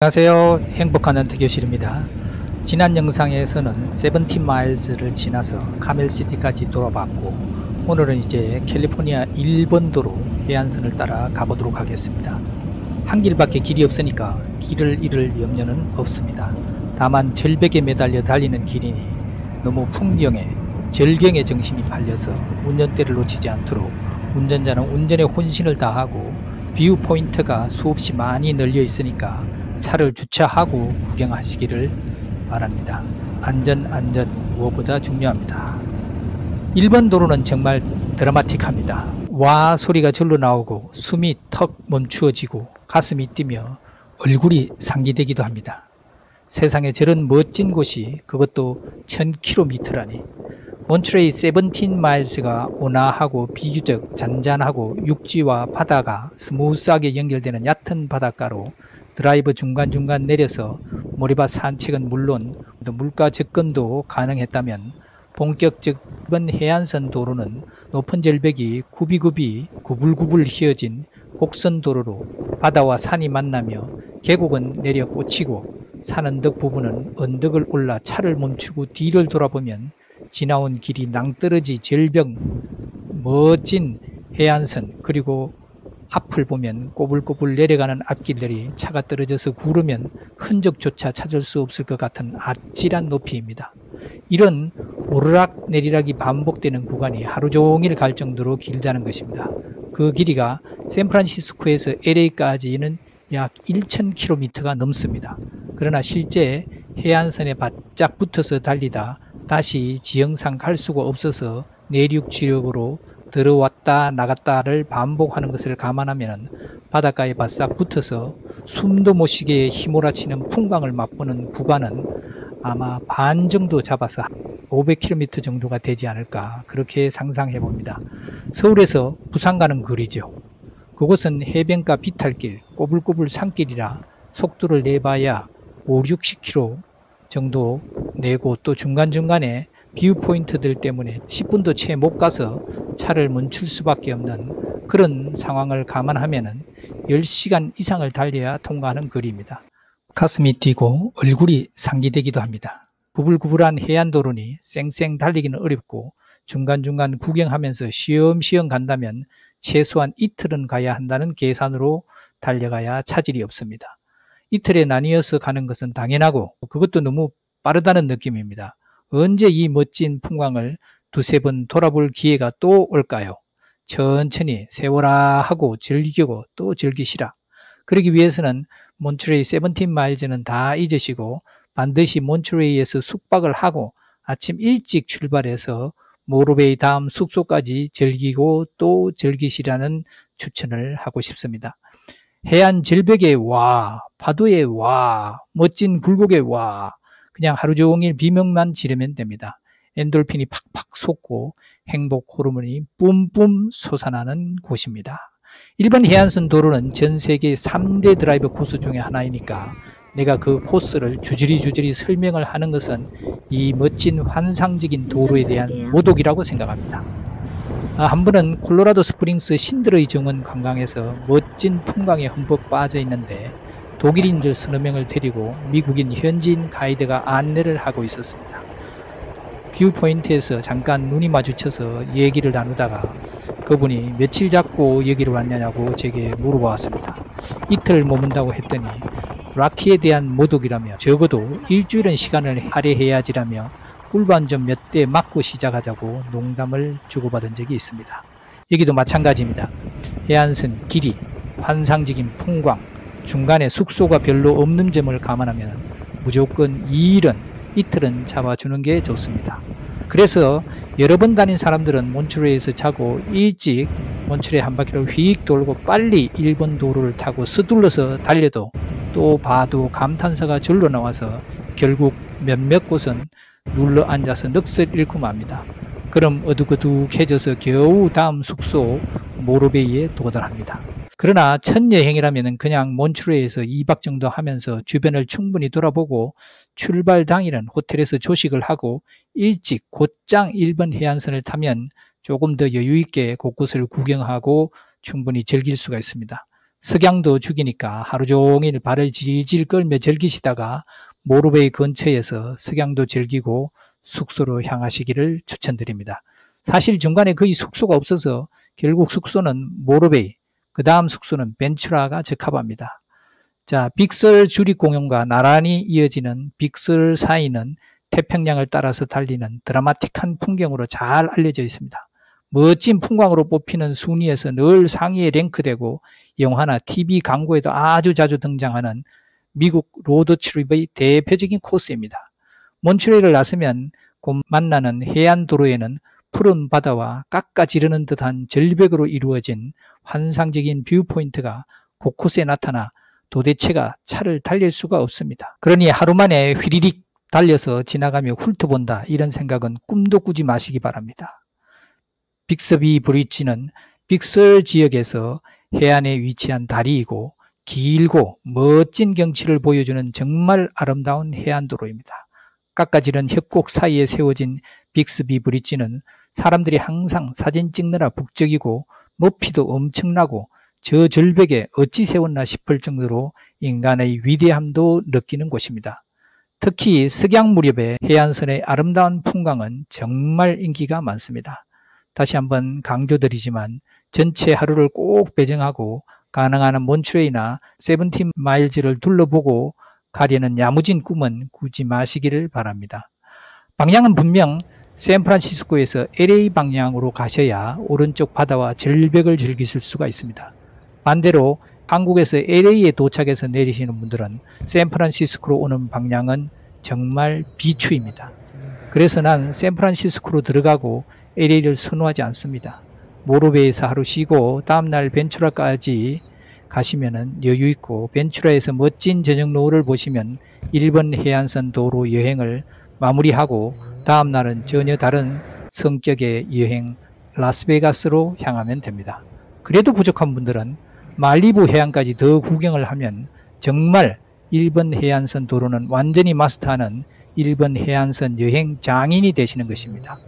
안녕하세요. 행복한 은퇴교실입니다. 지난 영상에서는 17 마일즈를 지나서 카멜시티까지 돌아봤고, 오늘은 이제 캘리포니아 1번 도로 해안선을 따라 가보도록 하겠습니다. 한 길밖에 길이 없으니까 길을 잃을 염려는 없습니다. 다만 절벽에 매달려 달리는 길이니 너무 풍경에 절경에 정신이 팔려서 운전대를 놓치지 않도록 운전자는 운전에 혼신을 다하고 뷰 포인트가 수없이 많이 널려 있으니까 차를 주차하고 구경하시기를 바랍니다. 안전 무엇보다 중요합니다. 1번 도로는 정말 드라마틱합니다. 와 소리가 절로 나오고 숨이 턱 멈추어지고 가슴이 뛰며 얼굴이 상기되기도 합니다. 세상에 저런 멋진 곳이 그것도 1000km라니. 몬트레이 17 마일스가 온화하고 비교적 잔잔하고 육지와 바다가 스무스하게 연결되는 얕은 바닷가로 드라이브 중간중간 내려서 모래밭 산책은 물론 물가 접근도 가능했다면, 본격적인 해안선 도로는 높은 절벽이 굽이굽이 구불구불 휘어진 곡선 도로로 바다와 산이 만나며 계곡은 내려 꽂히고 산 언덕 부분은 언덕을 올라 차를 멈추고 뒤를 돌아보면 지나온 길이 낭떠러지 절벽, 멋진 해안선, 그리고 앞을 보면 꼬불꼬불 내려가는 앞길들이 차가 떨어져서 구르면 흔적조차 찾을 수 없을 것 같은 아찔한 높이입니다. 이런 오르락 내리락이 반복되는 구간이 하루 종일 갈 정도로 길다는 것입니다. 그 길이가 샌프란시스코에서 LA까지는 약 1000km가 넘습니다. 그러나 실제 해안선에 바짝 붙어서 달리다 다시 지형상 갈 수가 없어서 내륙 지역으로 들어왔다 나갔다를 반복하는 것을 감안하면 바닷가에 바싹 붙어서 숨도 못 쉬게 휘몰아치는 풍광을 맛보는 구간은 아마 반 정도 잡아서 500km 정도가 되지 않을까, 그렇게 상상해 봅니다. 서울에서 부산 가는 거리죠. 그곳은 해변가 비탈길, 꼬불꼬불 산길이라 속도를 내봐야 5, 60km 정도 내고, 또 중간중간에 뷰 포인트들 때문에 10분도 채 못 가서 차를 멈출 수밖에 없는 그런 상황을 감안하면 10시간 이상을 달려야 통과하는 거리입니다. 가슴이 뛰고 얼굴이 상기되기도 합니다. 구불구불한 해안도로니 쌩쌩 달리기는 어렵고 중간중간 구경하면서 쉬엄쉬엄 간다면 최소한 이틀은 가야 한다는 계산으로 달려가야 차질이 없습니다. 이틀에 나뉘어서 가는 것은 당연하고 그것도 너무 빠르다는 느낌입니다. 언제 이 멋진 풍광을 두세 번 돌아볼 기회가 또 올까요? 천천히 세워라 하고 즐기고 또 즐기시라. 그러기 위해서는 몬트레이 17 마일즈는 다 잊으시고 반드시 몬트레이에서 숙박을 하고 아침 일찍 출발해서 모로베이 다음 숙소까지 즐기고 또 즐기시라는 추천을 하고 싶습니다. 해안 절벽에 와, 파도에 와, 멋진 굴곡에 와, 그냥 하루 종일 비명만 지르면 됩니다. 엔돌핀이 팍팍 솟고 행복 호르몬이 뿜뿜 솟아나는 곳입니다. 일반 해안선 도로는 전 세계 3대 드라이브 코스 중에 하나이니까 내가 그 코스를 주저리 설명을 하는 것은 이 멋진 환상적인 도로에 대한 모독이라고 생각합니다. 한 번은 콜로라도 스프링스 신드러이 정원 관광에서 멋진 풍광에 흠뻑 빠져 있는데 독일인들 서너 명을 데리고 미국인 현지인 가이드가 안내를 하고 있었습니다. 뷰 포인트에서 잠깐 눈이 마주쳐서 얘기를 나누다가 그분이 며칠 잡고 여기로 왔냐고 제게 물어보았습니다. 이틀 머문다고 했더니 락키에 대한 모독이라며 적어도 일주일은 시간을 할애해야지라며 꿀반 좀 몇 대 맞고 시작하자고 농담을 주고받은 적이 있습니다. 여기도 마찬가지입니다. 해안선 길이, 환상적인 풍광, 중간에 숙소가 별로 없는 점을 감안하면 무조건 이틀은 잡아주는 게 좋습니다. 그래서 여러 번 다닌 사람들은 몬트레이에서 자고 일찍 몬트레이 한 바퀴를 휙 돌고 빨리 1번 도로를 타고 서둘러서 달려도 또 봐도 감탄사가 절로 나와서 결국 몇몇 곳은 눌러 앉아서 넋을 잃고 맙니다. 그럼 어둑어둑해져서 겨우 다음 숙소 모로베이에 도달합니다. 그러나 첫 여행이라면 그냥 몬트레이에서 2박 정도 하면서 주변을 충분히 돌아보고 출발 당일은 호텔에서 조식을 하고 일찍 곧장 1번 해안선을 타면 조금 더 여유있게 곳곳을 구경하고 충분히 즐길 수가 있습니다. 석양도 죽이니까 하루 종일 발을 질질 끌며 즐기시다가 모로베이 근처에서 석양도 즐기고 숙소로 향하시기를 추천드립니다. 사실 중간에 거의 숙소가 없어서 결국 숙소는 모로베이, 그 다음 숙소는 벤츄라가 적합합니다. 자, 빅설 주립공원과 나란히 이어지는 빅설 사이는 태평양을 따라서 달리는 드라마틱한 풍경으로 잘 알려져 있습니다. 멋진 풍광으로 뽑히는 순위에서 늘 상위에 랭크되고 영화나 TV 광고에도 아주 자주 등장하는 미국 로드트립의 대표적인 코스입니다. 몬트리올을 나서면 곧 만나는 해안도로에는 푸른 바다와 깎아지르는 듯한 절벽으로 이루어진 환상적인 뷰포인트가 곳곳에 나타나 도대체가 차를 달릴 수가 없습니다. 그러니 하루 만에 휘리릭 달려서 지나가며 훑어본다, 이런 생각은 꿈도 꾸지 마시기 바랍니다. 빅서비 브릿지는 빅설 지역에서 해안에 위치한 다리이고 길고 멋진 경치를 보여주는 정말 아름다운 해안도로입니다. 깎아지른 협곡 사이에 세워진 빅스비 브릿지는 사람들이 항상 사진 찍느라 북적이고 높이도 엄청나고 저 절벽에 어찌 세웠나 싶을 정도로 인간의 위대함도 느끼는 곳입니다. 특히 석양 무렵의 해안선의 아름다운 풍광은 정말 인기가 많습니다. 다시 한번 강조드리지만 전체 하루를 꼭 배정하고 가능한 몬트레이나 세븐틴 마일즈를 둘러보고 가려는 야무진 꿈은 꾸지 마시기를 바랍니다. 방향은 분명 샌프란시스코에서 LA 방향으로 가셔야 오른쪽 바다와 절벽을 즐기실 수가 있습니다. 반대로 한국에서 LA에 도착해서 내리시는 분들은 샌프란시스코로 오는 방향은 정말 비추입니다. 그래서 난 샌프란시스코로 들어가고 LA를 선호하지 않습니다. 모로베이에서 하루 쉬고 다음날 벤츄라까지 가시면은 여유 있고 벤츄라에서 멋진 저녁 노을을 보시면 일본 해안선 도로 여행을 마무리하고 다음날은 전혀 다른 성격의 여행 라스베가스로 향하면 됩니다. 그래도 부족한 분들은 말리부 해안까지 더 구경을 하면 정말 일본 해안선 도로는 완전히 마스터하는 일본 해안선 여행 장인이 되시는 것입니다.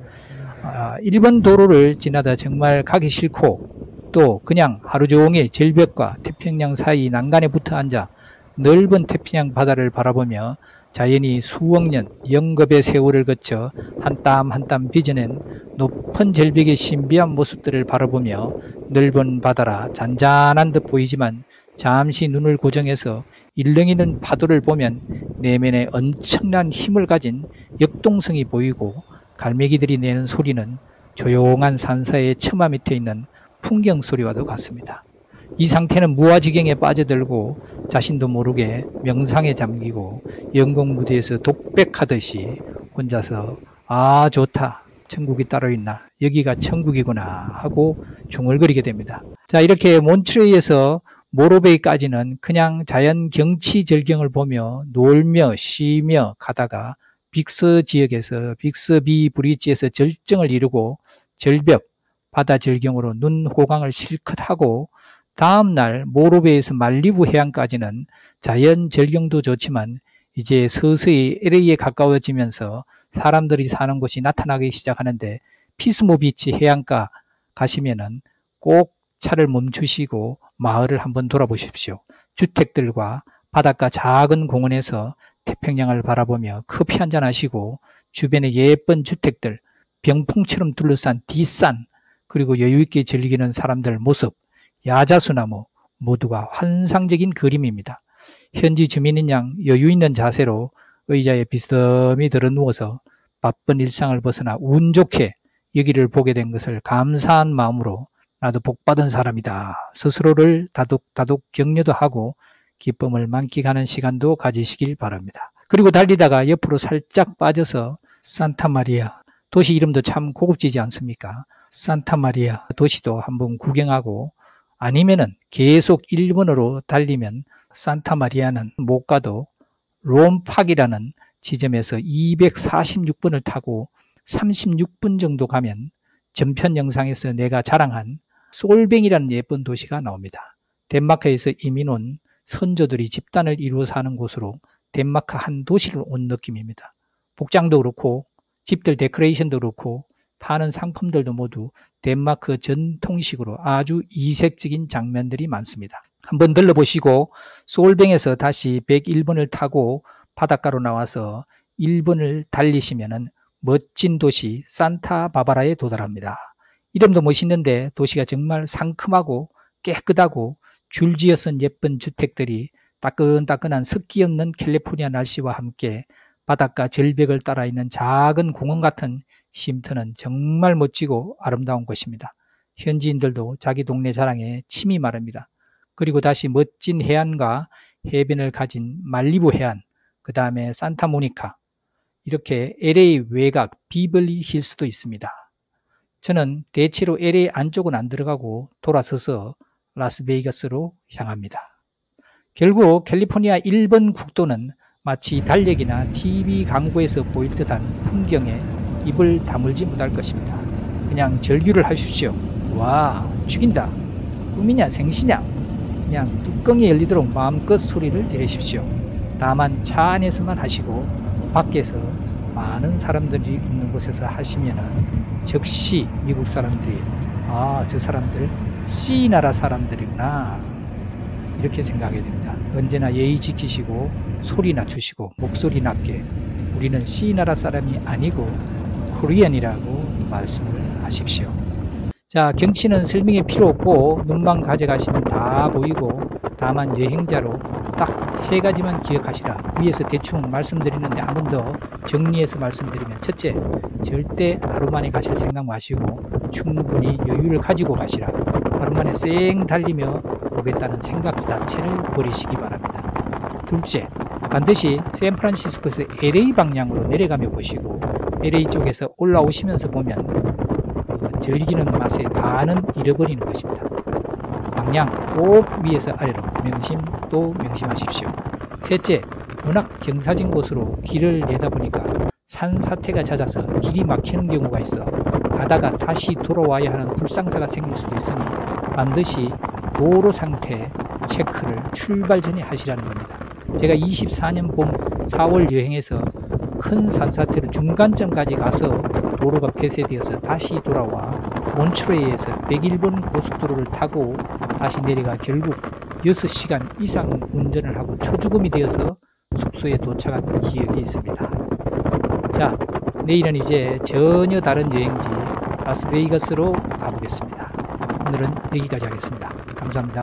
일본 도로를 지나다 정말 가기 싫고 또 그냥 하루 종일 절벽과 태평양 사이 난간에 붙어 앉아 넓은 태평양 바다를 바라보며 자연이 수억 년 영겁의 세월을 거쳐 한 땀 한 땀 빚어낸 높은 절벽의 신비한 모습들을 바라보며 넓은 바다라 잔잔한 듯 보이지만 잠시 눈을 고정해서 일렁이는 파도를 보면 내면에 엄청난 힘을 가진 역동성이 보이고 갈매기들이 내는 소리는 조용한 산사의 처마 밑에 있는 풍경 소리와도 같습니다. 이 상태는 무아지경에 빠져들고 자신도 모르게 명상에 잠기고 영국 무대에서 독백하듯이 혼자서 아 좋다, 천국이 따로 있나, 여기가 천국이구나 하고 중얼거리게 됩니다. 자, 이렇게 몬트레이에서 모로베이까지는 그냥 자연 경치 절경을 보며 놀며 쉬며 가다가 빅서 지역에서 빅서비 브릿지에서 절정을 이루고 절벽, 바다 절경으로 눈 호강을 실컷 하고 다음날 모로베이에서 말리부 해안까지는 자연 절경도 좋지만 이제 서서히 LA에 가까워지면서 사람들이 사는 곳이 나타나기 시작하는데 피스모 비치 해안가 가시면은 꼭 차를 멈추시고 마을을 한번 돌아보십시오. 주택들과 바닷가 작은 공원에서 태평양을 바라보며 커피 한잔 하시고 주변의 예쁜 주택들, 병풍처럼 둘러싼 뒷산, 그리고 여유있게 즐기는 사람들 모습, 야자수나무 모두가 환상적인 그림입니다. 현지 주민인 양 여유있는 자세로 의자에 비스듬히 들어누워서 바쁜 일상을 벗어나 운 좋게 여기를 보게 된 것을 감사한 마음으로 나도 복받은 사람이다 스스로를 다독다독 격려도 하고 기쁨을 만끽하는 시간도 가지시길 바랍니다. 그리고 달리다가 옆으로 살짝 빠져서 산타마리아, 도시 이름도 참 고급지지 않습니까? 산타마리아 도시도 한번 구경하고 아니면은 계속 일본어로 달리면 산타마리아는 못 가도 롬팍이라는 지점에서 246번을 타고 36분 정도 가면 전편 영상에서 내가 자랑한 솔뱅이라는 예쁜 도시가 나옵니다. 덴마크에서 이민 온 선조들이 집단을 이루어 사는 곳으로 덴마크 한 도시를 온 느낌입니다. 복장도 그렇고 집들 데코레이션도 그렇고 파는 상품들도 모두 덴마크 전통식으로 아주 이색적인 장면들이 많습니다. 한번 들러보시고 소울뱅에서 다시 101번을 타고 바닷가로 나와서 1번을 달리시면 멋진 도시 산타바바라에 도달합니다. 이름도 멋있는데 도시가 정말 상큼하고 깨끗하고 줄지어선 예쁜 주택들이 따끈따끈한 습기 없는 캘리포니아 날씨와 함께 바닷가 절벽을 따라 있는 작은 공원 같은 쉼터는 정말 멋지고 아름다운 곳입니다. 현지인들도 자기 동네 자랑에 침이 마릅니다. 그리고 다시 멋진 해안과 해변을 가진 말리부 해안, 그 다음에 산타모니카, 이렇게 LA 외곽 비벌리 힐스도 있습니다. 저는 대체로 LA 안쪽은 안 들어가고 돌아서서 라스베이거스로 향합니다. 결국 캘리포니아 1번 국도는 마치 달력이나 TV 광고에서 보일 듯한 풍경에 입을 다물지 못할 것입니다. 그냥 절규를 하십시오. 와, 죽인다. 꿈이냐 생시냐. 그냥 뚜껑이 열리도록 마음껏 소리를 지르십시오. 다만 차 안에서만 하시고 밖에서 많은 사람들이 있는 곳에서 하시면 즉시 미국 사람들이 저 사람들 C나라 사람들이구나 이렇게 생각하게 됩니다. 언제나 예의 지키시고 소리 낮추시고 목소리 낮게 우리는 C나라 사람이 아니고 코리안이라고 말씀을 하십시오. 자, 경치는 설명이 필요 없고 눈만 가져가시면 다 보이고 다만 여행자로 딱 3가지만 기억하시라. 위에서 대충 말씀드리는데 한 번 더 정리해서 말씀드리면, 첫째, 절대 하루 만에 가실 생각 마시고 충분히 여유를 가지고 가시라. 하루 만에 쌩 달리며 보겠다는 생각 자체를 버리시기 바랍니다. 둘째, 반드시 샌프란시스코에서 LA 방향으로 내려가며 보시고 LA 쪽에서 올라오시면서 보면 즐기는 맛의 반은 잃어버리는 것입니다. 방향 꼭 위에서 아래로 또 명심하십시오. 셋째, 워낙 경사진 곳으로 길을 내다보니까 산사태가 잦아서 길이 막히는 경우가 있어 가다가 다시 돌아와야 하는 불상사가 생길 수도 있으니 반드시 도로 상태 체크를 출발 전에 하시라는 겁니다. 제가 24년 봄 4월 여행에서 큰 산사태로 중간점까지 가서 도로가 폐쇄되어서 다시 돌아와 몬트레이에서 101번 고속도로를 타고 다시 내려가 결국 6시간 이상 운전을 하고 초죽음이 되어서 숙소에 도착한 기억이 있습니다. 자, 내일은 이제 전혀 다른 여행지 라스베이거스로 가보겠습니다. 오늘은 여기까지 하겠습니다. 감사합니다.